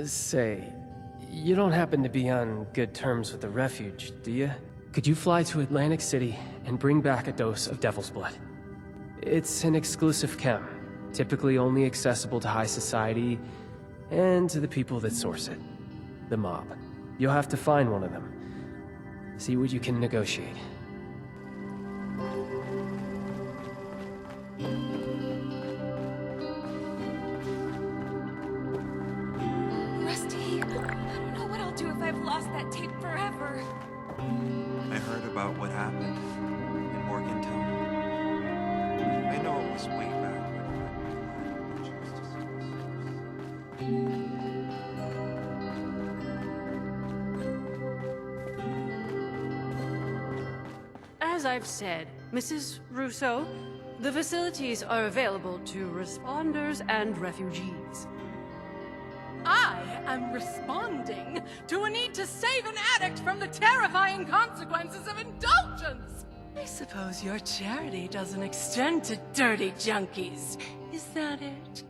Say, you don't happen to be on good terms with the refuge, do you? Could you fly to Atlantic City and bring back a dose of Devil's Blood? It's an exclusive chem, typically only accessible to high society and to the people that source it, the mob. You'll have to find one of them. See what you can negotiate. Rusty, I don't know what I'll do if I've lost that tape forever. I heard about what happened in Morgantown. I know it was way back when I chose to see. As I've said, Mrs. Russo, the facilities are available to responders and refugees. I am responding to a need to save an addict from the terrifying consequences of indulgence. I suppose your charity doesn't extend to dirty junkies. Is that it?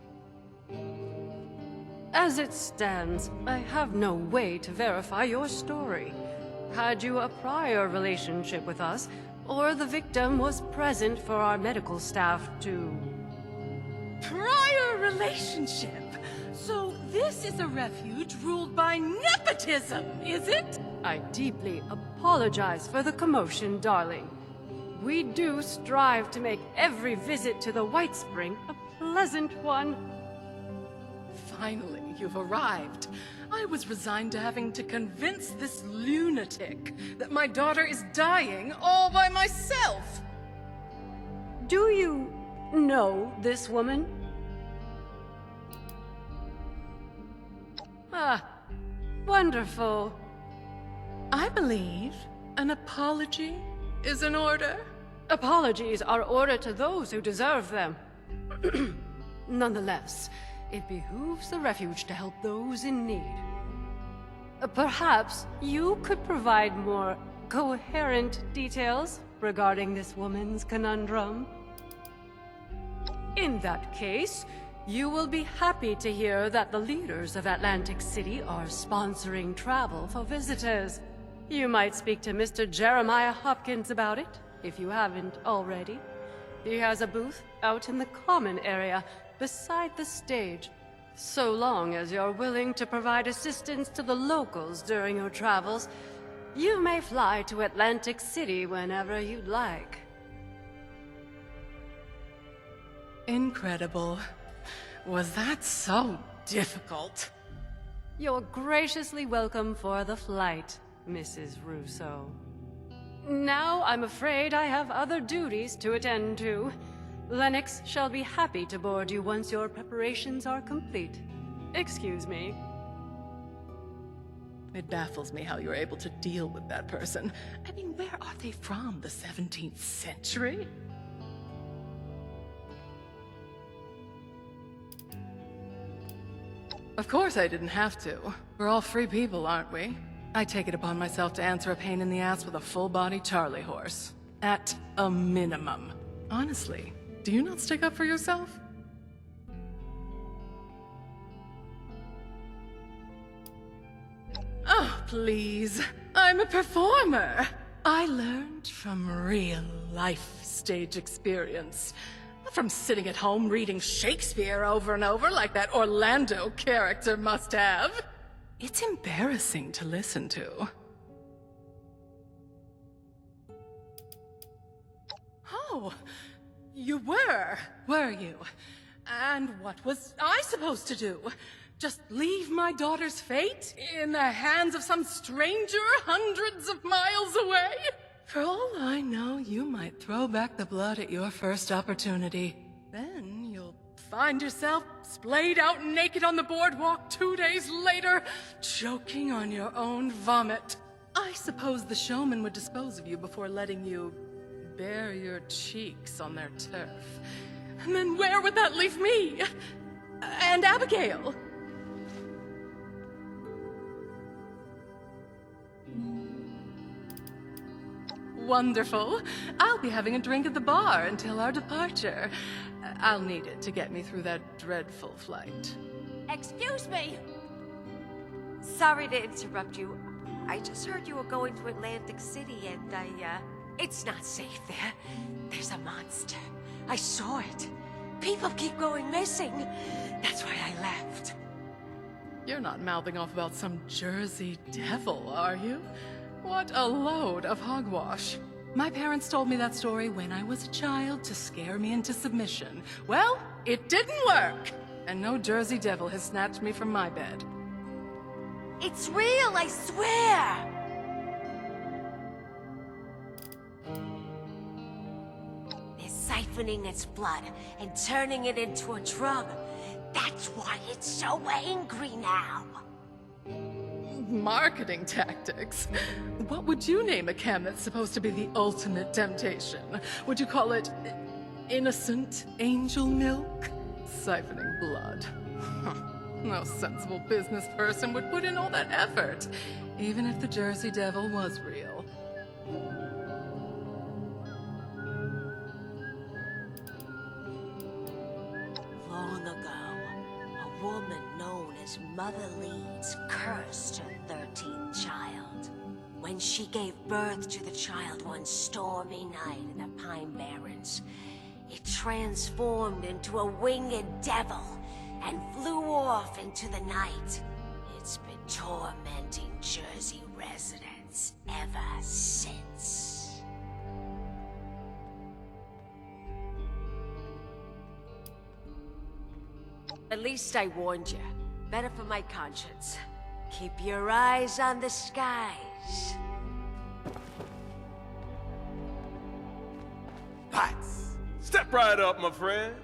As it stands, I have no way to verify your story. Had you a prior relationship with us, or the victim was present for our medical staff to... Prior relationship? So this is a refuge ruled by nepotism, is it? I deeply apologize for the commotion, darling. We do strive to make every visit to the White Spring a pleasant one. Finally, you've arrived. I was resigned to having to convince this lunatic that my daughter is dying all by myself. Do you know this woman? Ah, wonderful. I believe an apology is in order. Apologies are ordered to those who deserve them. Nonetheless, it behooves the refuge to help those in need. Perhaps you could provide more coherent details regarding this woman's conundrum. In that case, you will be happy to hear that the leaders of Atlantic City are sponsoring travel for visitors. You might speak to Mr. Jeremiah Hopkins about it, if you haven't already. He has a booth out in the common area, beside the stage. So long as you're willing to provide assistance to the locals during your travels, you may fly to Atlantic City whenever you'd like. Incredible. Was that so difficult? You're graciously welcome for the flight, Mrs. Russo. Now I'm afraid I have other duties to attend to. Lennox shall be happy to board you once your preparations are complete. Excuse me. It baffles me how you're able to deal with that person. I mean, where are they from? The 17th century? Of course I didn't have to. We're all free people, aren't we? I take it upon myself to answer a pain in the ass with a full-body Charlie horse. At a minimum. Honestly, do you not stick up for yourself? Oh, please. I'm a performer. I learned from real-life stage experience. Not from sitting at home reading Shakespeare over and over like that Orlando character must have. It's embarrassing to listen to. Oh, you were you? And what was I supposed to do? Just leave my daughter's fate in the hands of some stranger hundreds of miles away? For all I know, you might throw back the blood at your first opportunity. Then you'll find yourself splayed out naked on the boardwalk 2 days later, choking on your own vomit. I suppose the showman would dispose of you before letting you bare your cheeks on their turf. And then where would that leave me? And Abigail? Wonderful. I'll be having a drink at the bar until our departure. I'll need it to get me through that dreadful flight. Excuse me! Sorry to interrupt you. I just heard you were going to Atlantic City and it's not safe there. There's a monster. I saw it. People keep going missing. That's why I left. You're not mouthing off about some Jersey devil, are you? What a load of hogwash. My parents told me that story when I was a child to scare me into submission. Well, it didn't work. And no Jersey devil has snatched me from my bed. It's real, I swear! They're siphoning its blood and turning it into a drug. That's why it's so angry now. Marketing tactics. What would you name a chem that's supposed to be the ultimate temptation? Would you call it innocent angel milk? Siphoning blood. No sensible business person would put in all that effort, even if the Jersey Devil was real. Long ago, a woman known as Mother Leeds cursed her 13th child. When she gave birth to the child one stormy night in the Pine Barrens, it transformed into a winged devil and flew off into the night. It's been tormenting Jersey residents ever since. At least I warned you. Better for my conscience. Keep your eyes on the skies. Potts, step right up, my friend.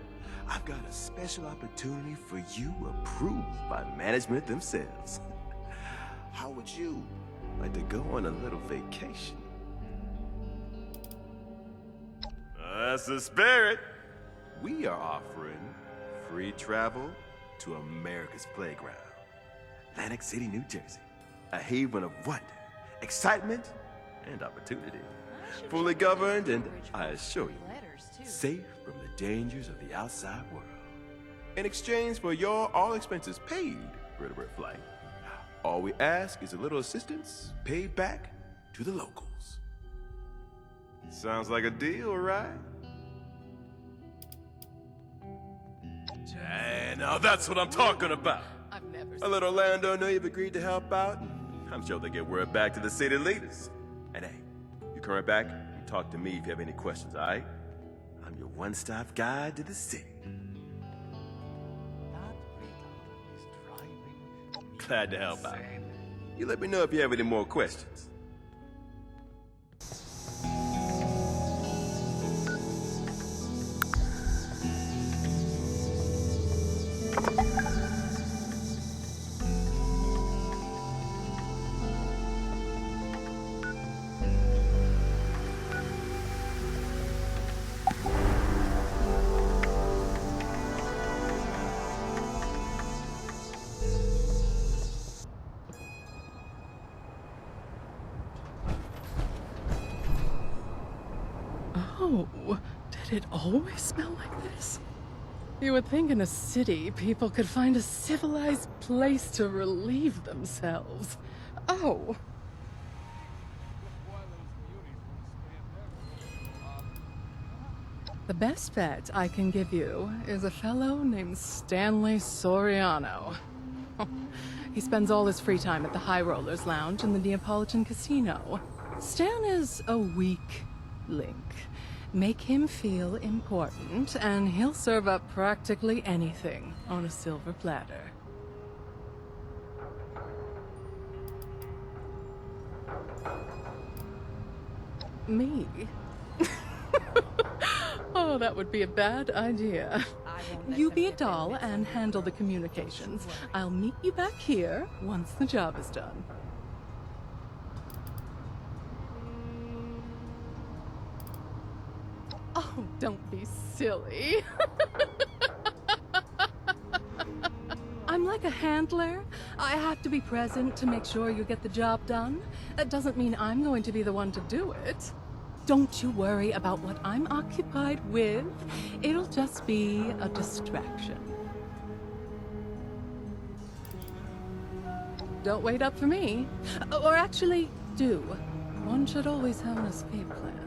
I've got a special opportunity for you approved by management themselves. How would you like to go on a little vacation? That's the spirit. We are offering free travel to America's playground. Atlantic City, New Jersey. A haven of wonder, excitement, and opportunity. Fully governed and, I assure you, safe from the dangers of the outside world. In exchange for your all-expenses paid vertebrate flight, all we ask is a little assistance paid back to the locals. Sounds like a deal, right? And now that's what I'm talking about. I've never A little landowner you've agreed to help out. I'm sure they'll get word back to the city leaders. And hey, you come right back and talk to me if you have any questions, all right? I'm your one-stop guide to the city. Glad to help out. You let me know if you have any more questions. Oh, did it always smell like this? You would think in a city, people could find a civilized place to relieve themselves. Oh. The best bet I can give you is a fellow named Stanley Soriano. He spends all his free time at the High Rollers Lounge in the Neapolitan Casino. Stan is a weak link. Make him feel important, and he'll serve up practically anything on a silver platter. Me? Oh, that would be a bad idea. You be a doll and handle the communications. I'll meet you back here once the job is done. Oh, don't be silly. I'm like a handler. I have to be present to make sure you get the job done. That doesn't mean I'm going to be the one to do it. Don't you worry about what I'm occupied with. It'll just be a distraction. don't wait up for me. Or actually, do. One should always have an escape plan.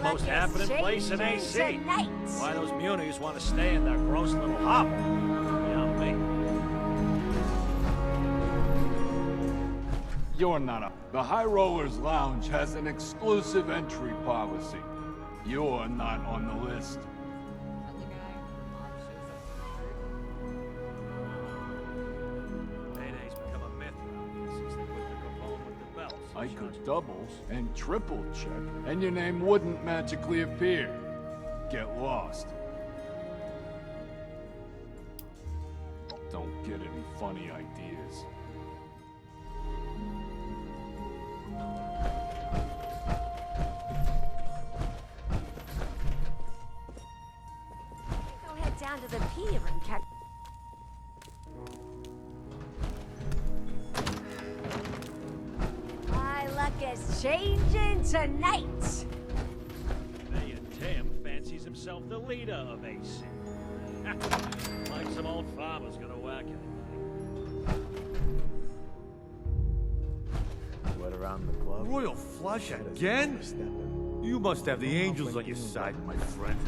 Most happening place in AC. Why those munis want to stay in their gross little hovel? Yeah, me. You're not a... The High Rollers Lounge has an exclusive entry policy. You're not on the list. Payday's become a myth now since they put the Capone with the bells. I could double and triple check, and your name wouldn't magically appear. Get lost. Don't get any funny ideas. Go head down to the pier and catch... My luck is changing tonight. Mayor Tim fancies himself the leader of AC. Like some old farmer's gonna whack anything. What around the club? Royal flush again? You must have the angels on your side, my friend.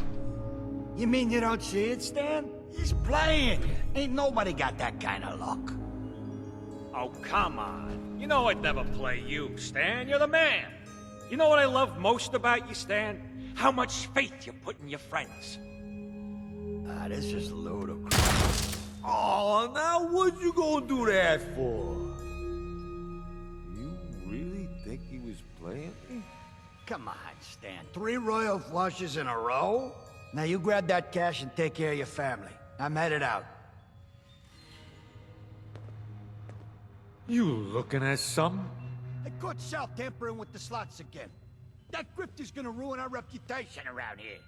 You mean you don't see it, Stan? He's playing you. Ain't nobody got that kind of luck. Oh, come on. You know I'd never play you, Stan. You're the man. You know what I love most about you, Stan? How much faith you put in your friends. Ah, this is ludicrous. Oh, now what you gonna do that for? You really think he was playing me? Come on, Stan. 3 royal flushes in a row? Now you grab that cash and take care of your family. I'm headed out. You looking at something? I caught Sal tampering with the slots again. That grifter's gonna ruin our reputation around here.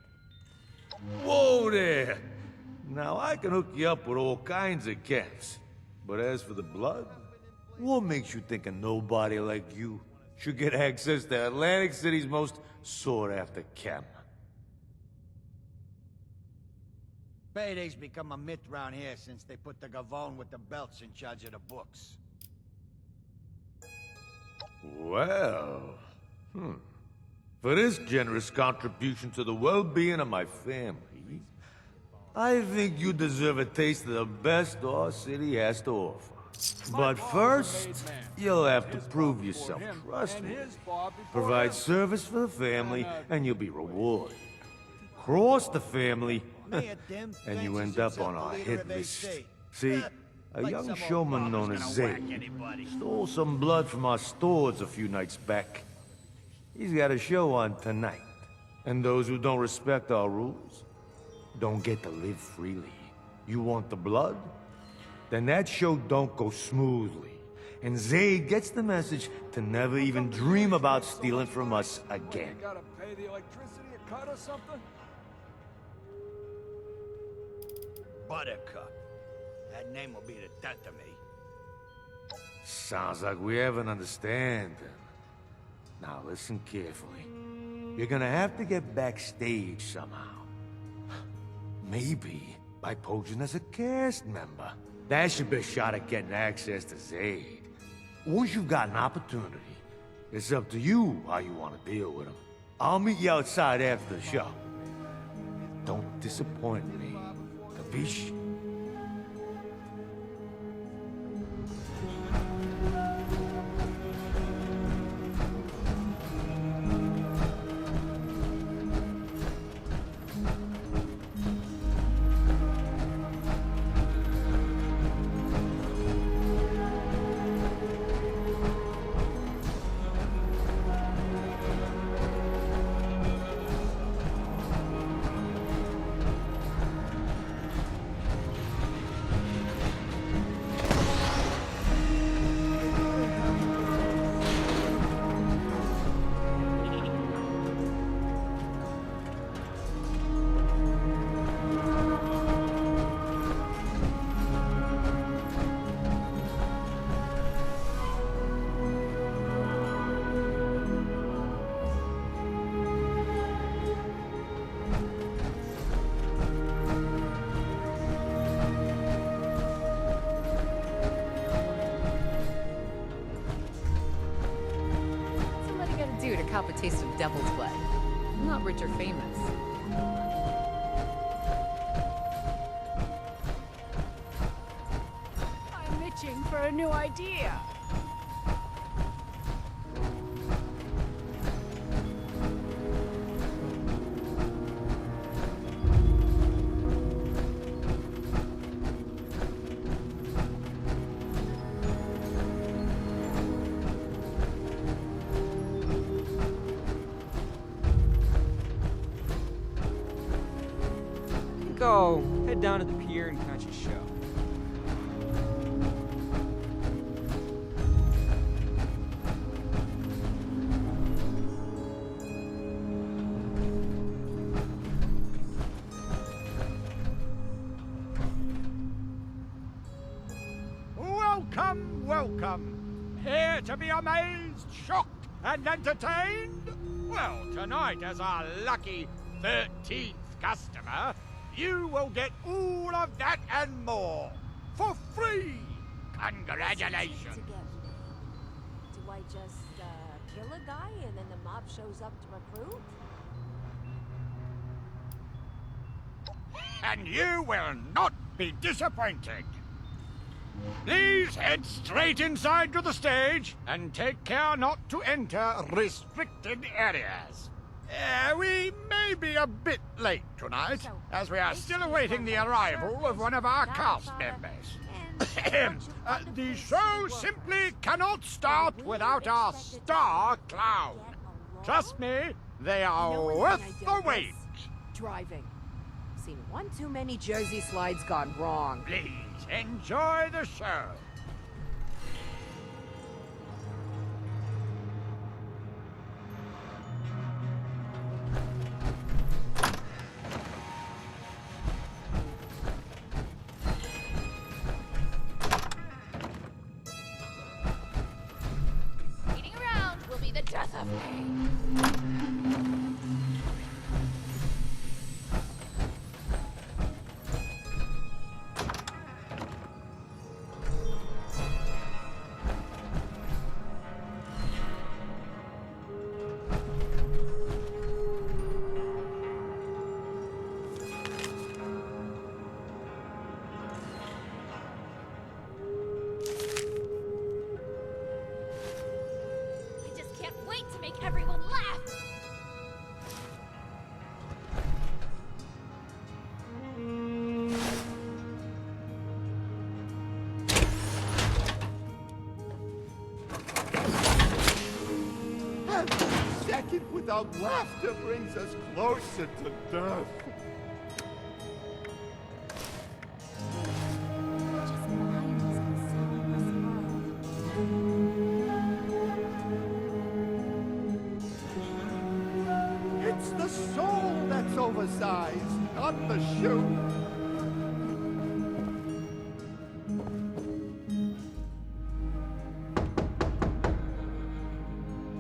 Whoa there! Now I can hook you up with all kinds of camps. But as for the blood, what makes you think a nobody like you should get access to Atlantic City's most sought-after camp? Payday's become a myth around here since they put the Gavone with the belts in charge of the books. Well, for this generous contribution to the well-being of my family, I think you deserve a taste of the best our city has to offer. But first, you'll have to prove yourself trustworthy. Provide service for the family, and you'll be rewarded. Cross the family, and you end up on our hit list. See, a young showman known as Zayd stole some blood from our stores a few nights back. He's got a show on tonight. And those who don't respect our rules don't get to live freely. You want the blood? Then that show don't go smoothly. And Zayd gets the message to never even dream about stealing from us again. Gotta pay the electricity a cut or something? Buttercup. That name will be the death of me. Sounds like we have an understanding. Now listen carefully. You're gonna have to get backstage somehow. Maybe by posing as a cast member. That's your best shot at getting access to Zayd. Once you've got an opportunity, it's up to you how you want to deal with him. I'll meet you outside after the show. Don't disappoint me. Capiche? cop a taste of devil's blood. I'm not rich or famous. I'm itching for a new idea. Go head down to the pier and catch a show. Welcome, welcome. Here to be amazed, shocked, and entertained? Well, tonight, as our lucky 13th customer, you will get all of that and more for free. Congratulations. Do I just kill a guy and then the mob shows up to recruit? And you will not be disappointed. Please head straight inside to the stage and take care not to enter restricted areas. We may be a bit late tonight, as we are still awaiting the arrival of one of our cast members. The show simply cannot start without our star clown. Trust me, they are worth the wait. Driving. Seen one too many Jersey slides gone wrong. Please, enjoy the show. Waiting around will be the death of me. I just can't wait to make everyone laugh. Every second without laughter brings us closer to death. It's the soul that's oversized, not the shoe.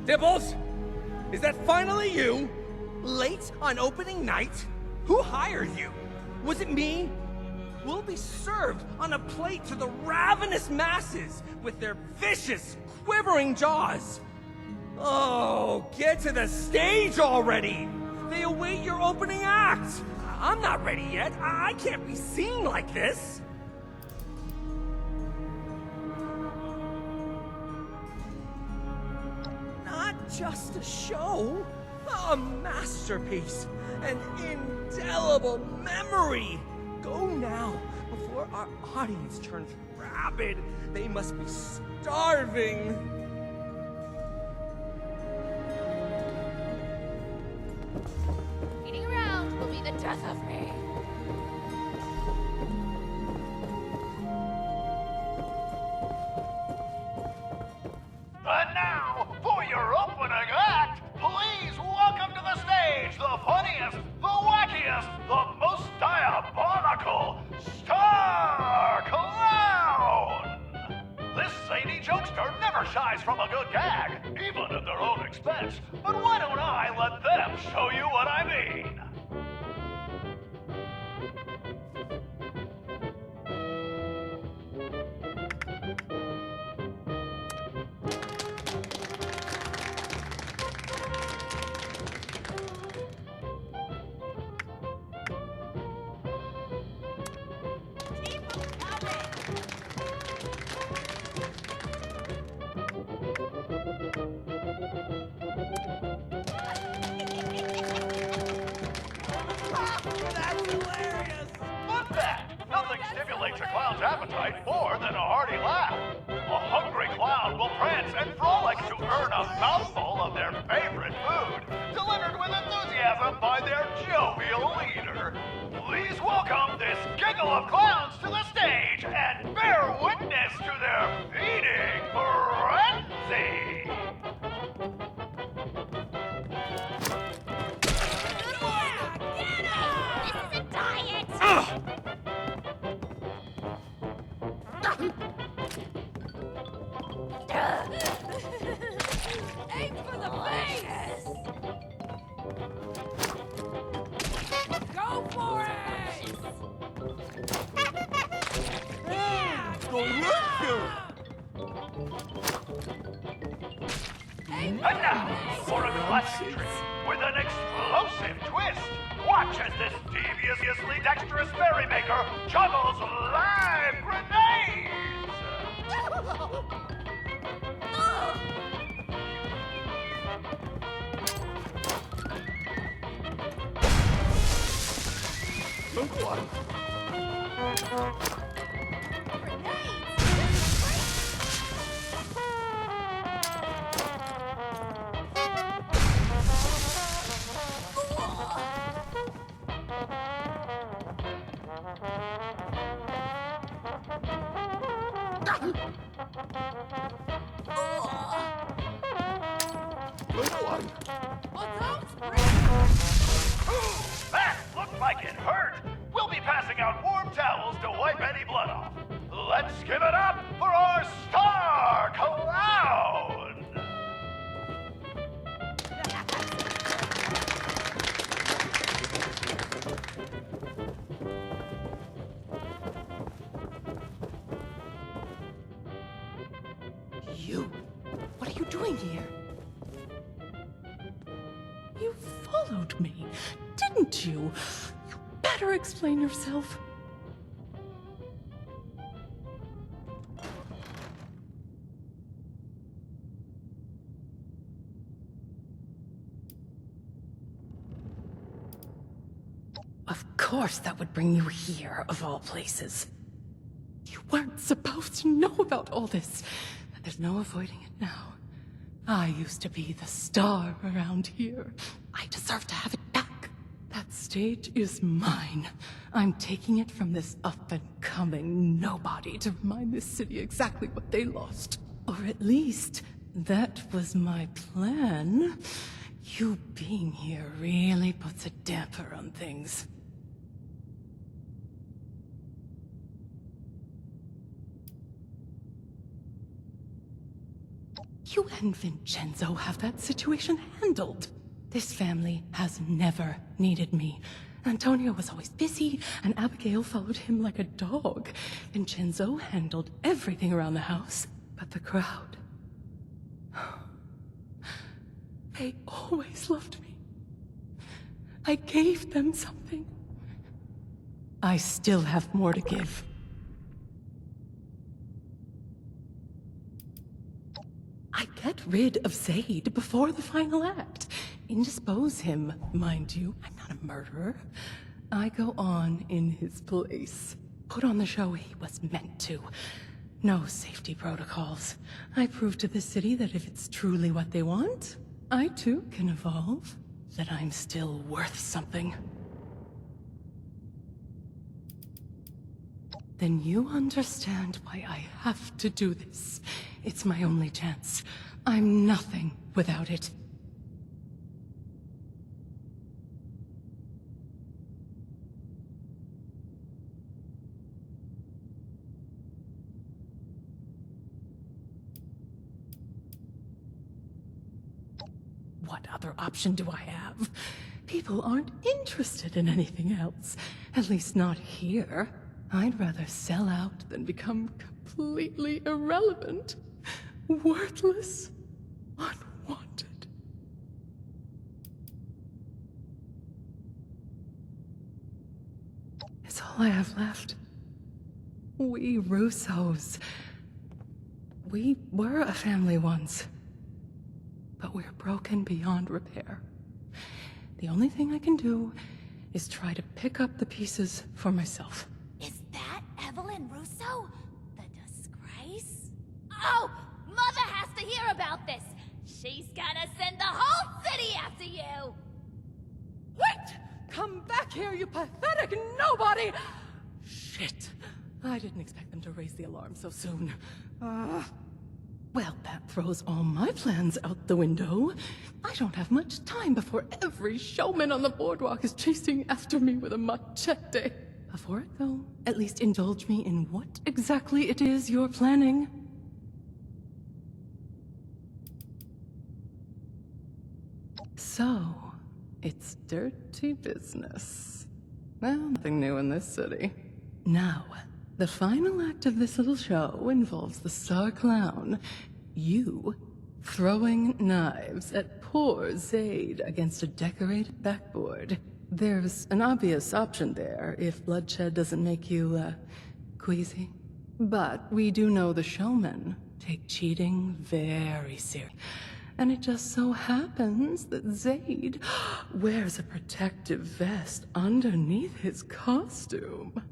Dibbles? Is that finally you? Late on opening night? Who hired you? Was it me? We'll be served on a plate to the ravenous masses with their vicious, quivering jaws. Oh, get to the stage already! They await your opening act! I'm not ready yet. I can't be seen like this. Not just a show, a masterpiece, an indelible memory. Go now, before our audience turns rabid. They must be starving. Waiting around will be the death of me. And now, for your opening act, please welcome to the stage the funniest, the wackiest, the most diabolical Star Clown! This zany jokester never shies from a good gag, even at their own expense. But why don't I let them show you what I mean? That's hilarious! Fun fact, nothing stimulates a clown's appetite more than a hearty laugh. A hungry clown will prance and frolic to earn a mouthful of their favorite food, delivered with enthusiasm by their jovial leader. Please welcome this giggle of clowns to the stage and bear witness to their feeding frenzy. Aim for the face! Go for it! Yeah! And now, for a classic trick with an explosive twist. Watch as this deviously dexterous merrymaker juggles live grenades! Good one. Good one. That looked like it hurt! We'll be passing out warm towels to wipe any blood off. Let's give it up for our star clown! You? What are you doing here? You followed me, didn't you? You better explain yourself. Of course that would bring you here, of all places. You weren't supposed to know about all this. There's no avoiding it now. I used to be the star around here. I deserve to have it back. That stage is mine. I'm taking it from this up-and-coming nobody to remind this city exactly what they lost. Or at least, that was my plan. You being here really puts a damper on things. You and Vincenzo have that situation handled. This family has never needed me. Antonio was always busy, and Abigail followed him like a dog. Vincenzo handled everything around the house, but the crowd. They always loved me. I gave them something. I still have more to give. I get rid of Zaid before the final act. Indispose him, mind you. I'm not a murderer. I go on in his place. Put on the show he was meant to. No safety protocols. I prove to the city that if it's truly what they want, I too can evolve. That I'm still worth something. Then you understand why I have to do this. It's my only chance. I'm nothing without it. What other option do I have? People aren't interested in anything else. At least not here. I'd rather sell out than become completely irrelevant. Worthless. Unwanted. It's all I have left. We Russos. We were a family once. But we're broken beyond repair. The only thing I can do is try to pick up the pieces for myself. Is that Evelyn Russo? The disgrace? Oh! Mother has to hear about this! She's gonna send the whole city after you! Wait! Come back here, you pathetic nobody! Shit. I didn't expect them to raise the alarm so soon. Well, that throws all my plans out the window. I don't have much time before every showman on the boardwalk is chasing after me with a machete. Before I go, at least indulge me in what exactly it is you're planning. So, it's dirty business. Well, nothing new in this city. Now, the final act of this little show involves the star clown, you, throwing knives at poor Zaid against a decorated backboard. There's an obvious option there if bloodshed doesn't make you, queasy. But we do know the showmen take cheating very seriously. And it just so happens that Zaid wears a protective vest underneath his costume.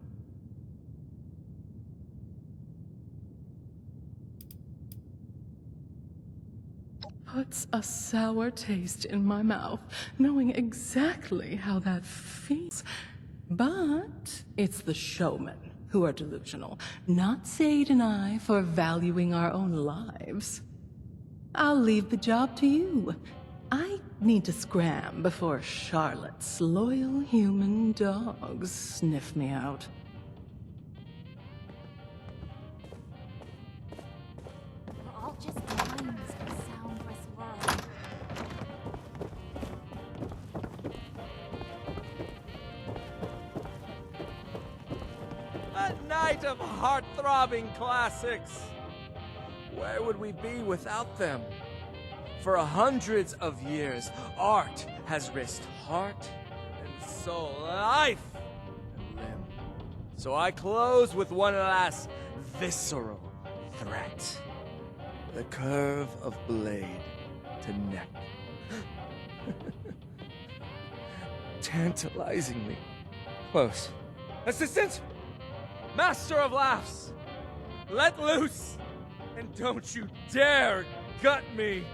Puts a sour taste in my mouth, knowing exactly how that feels. But it's the showmen who are delusional, not Zaid and I for valuing our own lives. I'll leave the job to you. I need to scram before Charlotte's loyal human dogs sniff me out. We're all just minds in a soundless world. A night of heart-throbbing classics. Where would we be without them? For hundreds of years, art has risked heart and soul, life and limb. So I close with one last visceral threat. The curve of blade to neck. Tantalizingly close. Assistant! Master of laughs! Let loose! And don't you dare gut me!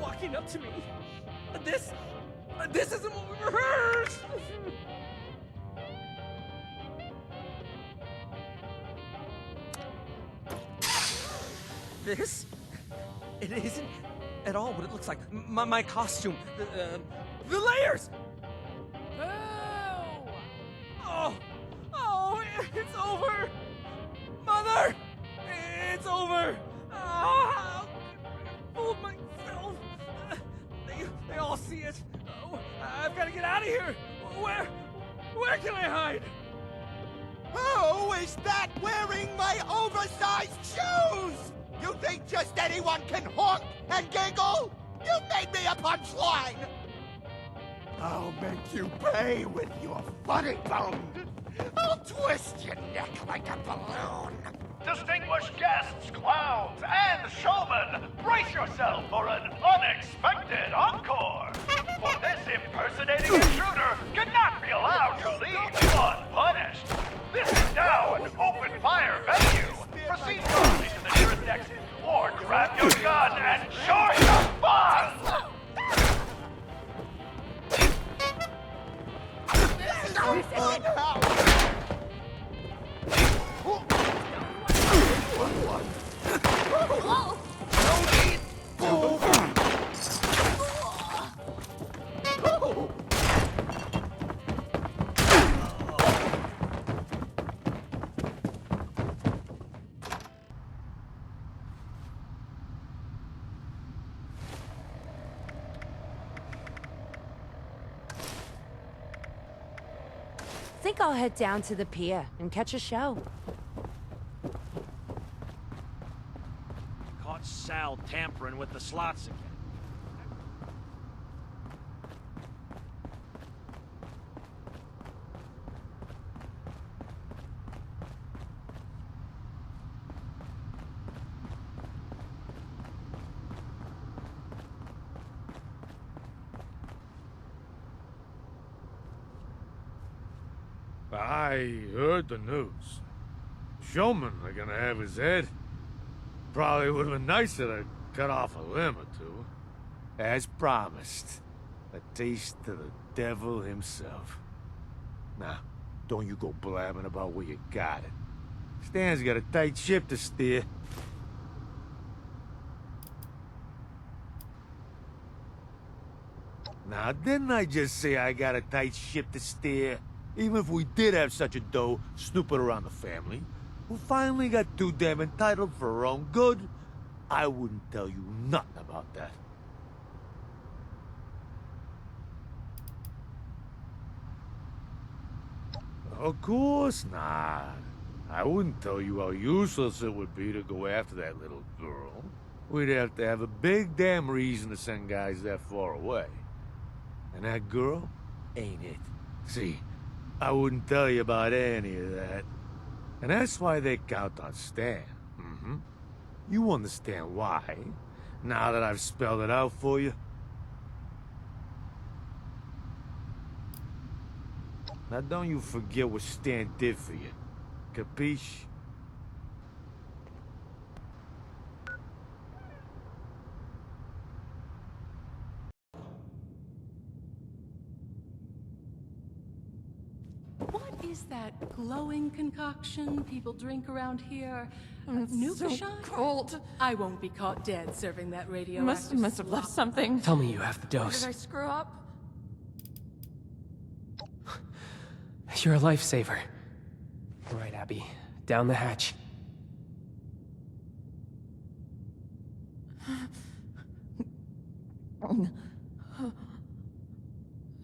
Walking up to me. This isn't what we rehearsed! This? It isn't at all what it looks like. My costume. The layers! Oh! Oh, it's over! Mother! It's over! Oh, I fooled myself! They all see it! Oh, I've got to get out of here! Where can I hide? Who is that wearing my oversized shoes? You think just anyone can honk and giggle? You made me a punchline! I'll make you pay with your funny bone! I'll twist your neck like a balloon! Distinguished guests, clowns, and showmen, brace yourself for an unexpected encore! For this impersonating intruder cannot be allowed to leave unpunished! This is now an open-fire venue! Proceed quickly to the nearest exit, or grab your gun and join the fun! This is our fun house! Whoa! No need! Think I'll head down to the pier and catch a show. Caught Sal tampering with the slots again. I heard the news. Showman are gonna have his head. Probably would have been nicer to cut off a limb or two. As promised, a taste to the devil himself. Now, don't you go blabbing about where you got it. Stan's got a tight ship to steer. Now, didn't I just say I got a tight ship to steer? Even if we did have such a doe snooping around the family, who finally got too damn entitled for her own good, I wouldn't tell you nothing about that. Of course not. I wouldn't tell you how useless it would be to go after that little girl. We'd have to have a big damn reason to send guys that far away. And that girl ain't it. See, I wouldn't tell you about any of that. And that's why they count on Stan. You understand why, now that I've spelled it out for you? Now don't you forget what Stan did for you. Capiche? What is that glowing concoction people drink around here? It's so cold. I won't be caught dead serving that radio. Must have left something. Tell me you have the Or dose. did I screw up? You're a lifesaver. All right, Abbie. Down the hatch.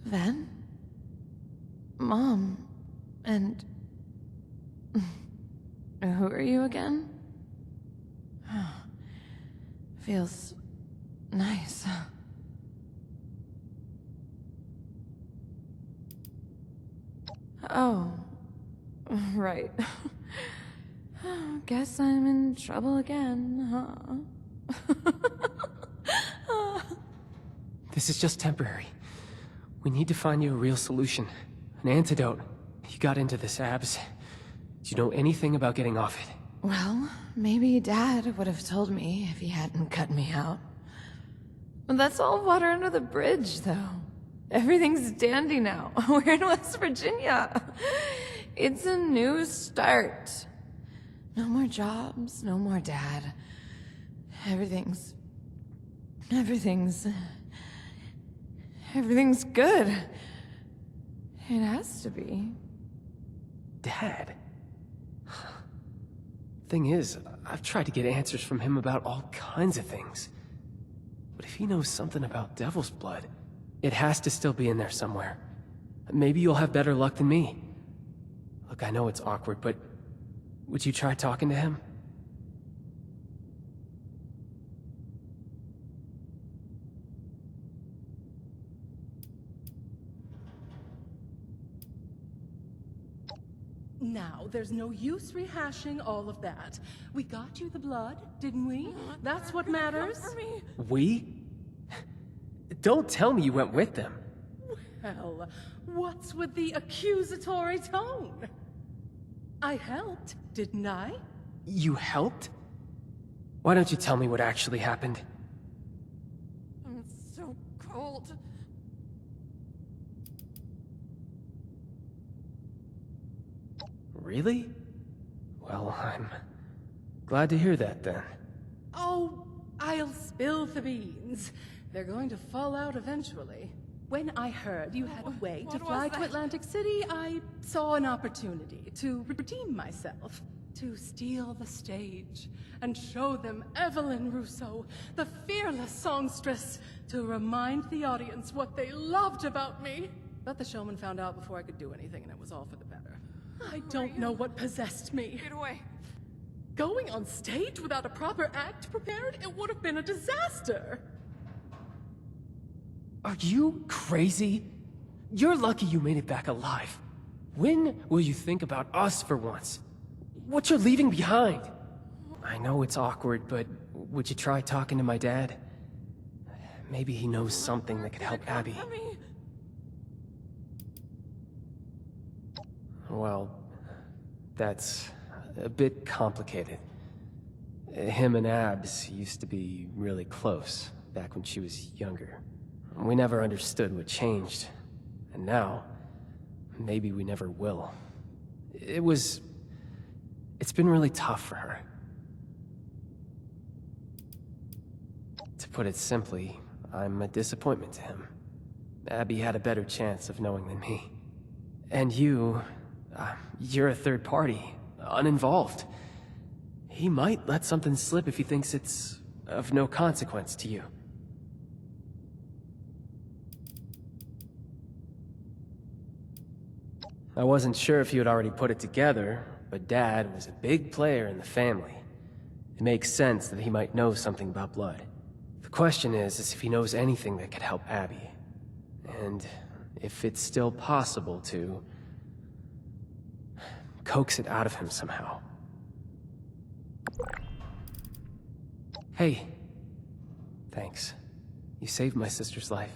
Then? Mom. And... who are you again? Feels... nice. Oh. Right. Guess I'm in trouble again, huh? This is just temporary. We need to find you a real solution. An antidote. You got into this, Abs. Do you know anything about getting off it? Well, maybe Dad would have told me if he hadn't cut me out. But that's all water under the bridge, though. Everything's dandy now. We're in West Virginia. It's a new start. No more jobs, no more Dad. Everything's good. It has to be. Dad? Thing is, I've tried to get answers from him about all kinds of things. But if he knows something about Devil's Blood, it has to still be in there somewhere. Maybe you'll have better luck than me. Look, I know it's awkward, but would you try talking to him? Now, there's no use rehashing all of that. We got you the blood, didn't we? That's what matters. We? Don't tell me you went with them. Well, what's with the accusatory tone? I helped, didn't I? You helped? Why don't you tell me what actually happened? It's so cold. Really? Well, I'm glad to hear that then. Oh, I'll spill the beans. They're going to fall out eventually. When I heard you had a way to fly to Atlantic City, I saw an opportunity to redeem myself. To steal the stage and show them Evelyn Russo, the fearless songstress, to remind the audience what they loved about me. But the showman found out before I could do anything, and it was all for the better. I don't know what possessed me. Get away. Going on stage without a proper act prepared, it would have been a disaster. Are you crazy? You're lucky you made it back alive. When will you think about us for once? What you're leaving behind? I know it's awkward, but would you try talking to my dad? Maybe he knows something that could help Abbie. well, that's a bit complicated. Him and Abbs used to be really close, back when she was younger. We never understood what changed, and now, maybe we never will. It's been really tough for her. To put it simply, I'm a disappointment to him. Abbie had a better chance of knowing than me. And you're a third party, uninvolved. He might let something slip if he thinks it's of no consequence to you. I wasn't sure if you had already put it together, but Dad was a big player in the family. It makes sense that he might know something about blood. The question is if he knows anything that could help Abbie. And if it's still possible to coax it out of him somehow. Hey. Thanks. You saved my sister's life.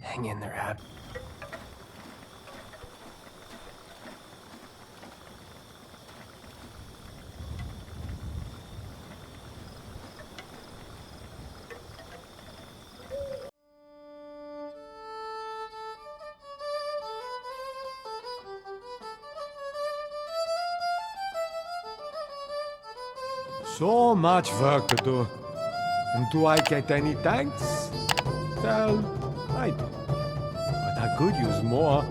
Hang in there, Ab. So much work to do. And do I get any thanks? Well, I do. But I could use more.